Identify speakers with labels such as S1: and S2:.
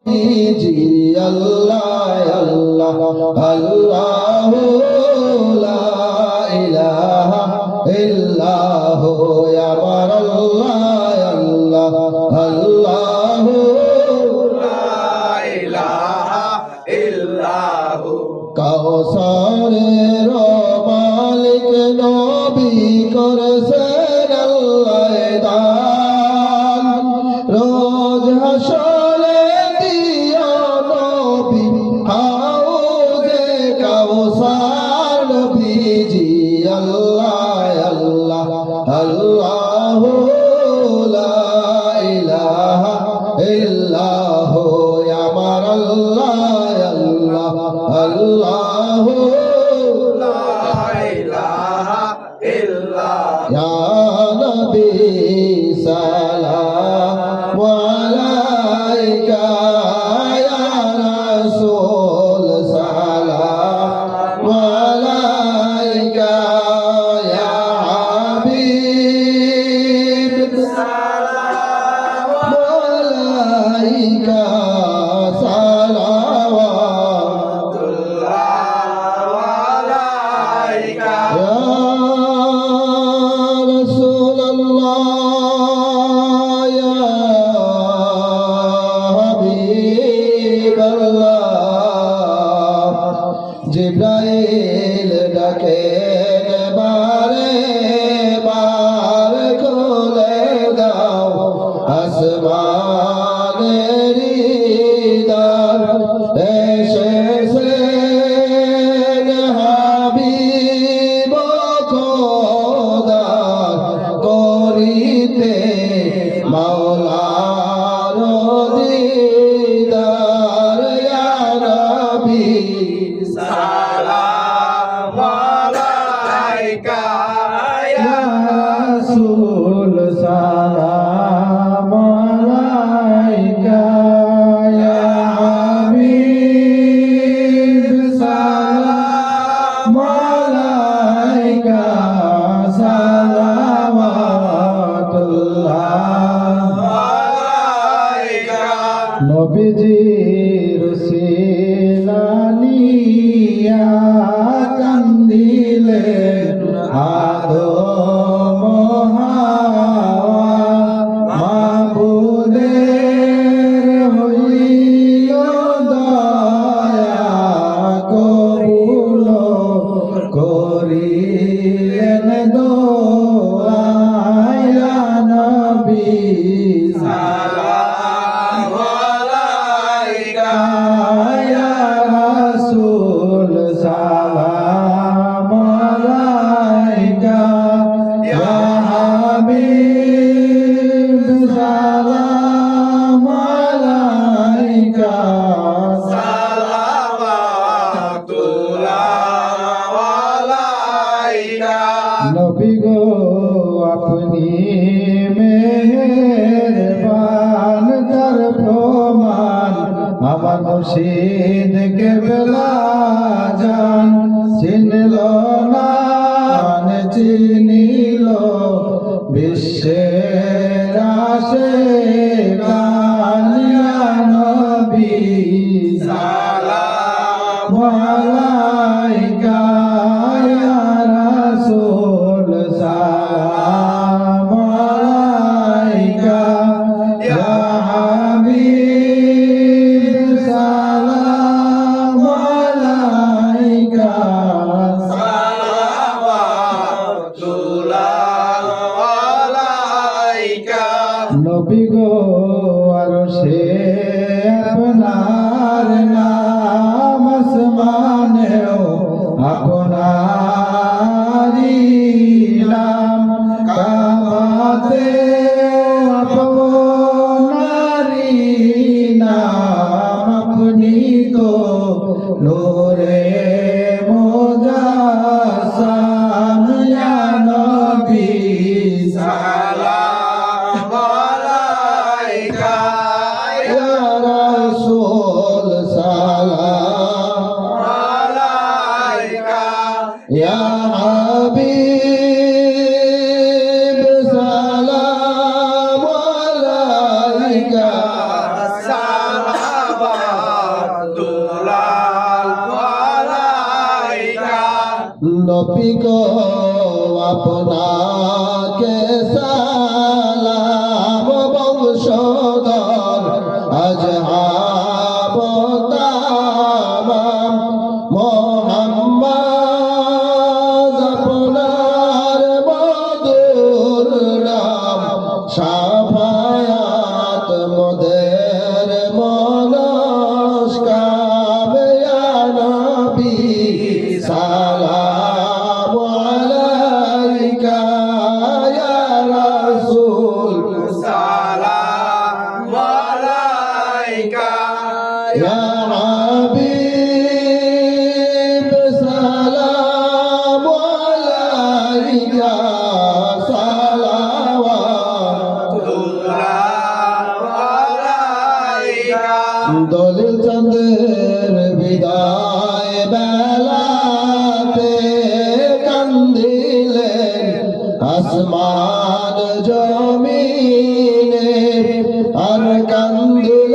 S1: জি আল্লাহ আল্লাহ আল্লাহ লা ইলাহা ইল্লাহ আমার আল্লাহ আল্লাহ আল্লাহ লা ইলাহা ইল্লাহ কাউসারের মালিক নবী করেছেন আল্লাহ দান রোজ হাসরে দিও নবী হাউজে কাউসার নবীজি আল্লাহ আল্লাহ আল্লাহ লা ইলাহা ইল্লাহ আমার আল্লাহ আল্লাহ আল্লাহ লা ইলাহা ইল্লাহ ইয়া নবী সালাম আলাইকা ইয়া রাসূল সালাম আলাইকা ইয়া হাবিব সালাম আলাইকা জিব্রাইল ডাকেন বারে বার খুলে দাও আসমানের দ্বার এসেছেন হাবিব খোদার করিতে মাওলার দিদার ইয়া নবী সালাম আলাইকা ইয়া রাসূল সালাম আলাইকা ইয়া হাবিব সালাম আলাইকা সালাওয়াতুল্লাহ আলাইকা নবীজির সিলানিয়া কান্দিলেন আদম হাওয়া মাবুদের হইল দয়া কবুল করিলেন দোয়া ইয়া নবী সালাম আলাইকা ইয়া রাসূল সালাম আলাইকা ইয়া হাবিব সালাম আলাইকা সালাওয়াতুল্লাহ আলাইকা নবী গো আপনি মেহেরবান তার প্রমাণ আমার মুর্শিদ কেবলা জান চিনল না চিনিল বিশ্বের আশিকান ইয়া নবী সালাম আলাইকা ইয়া রাসূল সালাম আলাইকা ইয়া হাবিব সালাম আলাইকা সালাওয়াতুল্লাহ আলাইকা নবী গো আরশে আপনার নাম আসমানেও আপনারই নাম কাবাতে আপনারই নাম আপনি তো নূরে মুজাসসাম ইয়া নবী সালাম আলাইকা ইয়া রাসূল সালাম আলাইকা ইয়া হাবিব সালাম আলাইকা সালাম রফিক আপনাকে সালাম বংশধর আজহাব তামাম মোহাম্মদ আপনার মধুর নাম শাফায়াত মোদের মনস্কাম ইয়া নবী সালাম আলাইকা ইয়া রাসূল
S2: সালাম আলাইকা
S1: ইয়া হাবিব সালাম আলাইকা দলিল চন্দ্রের বিদায় বেলাতে কান্দিলেন আসমান জমিনে আর কান্দি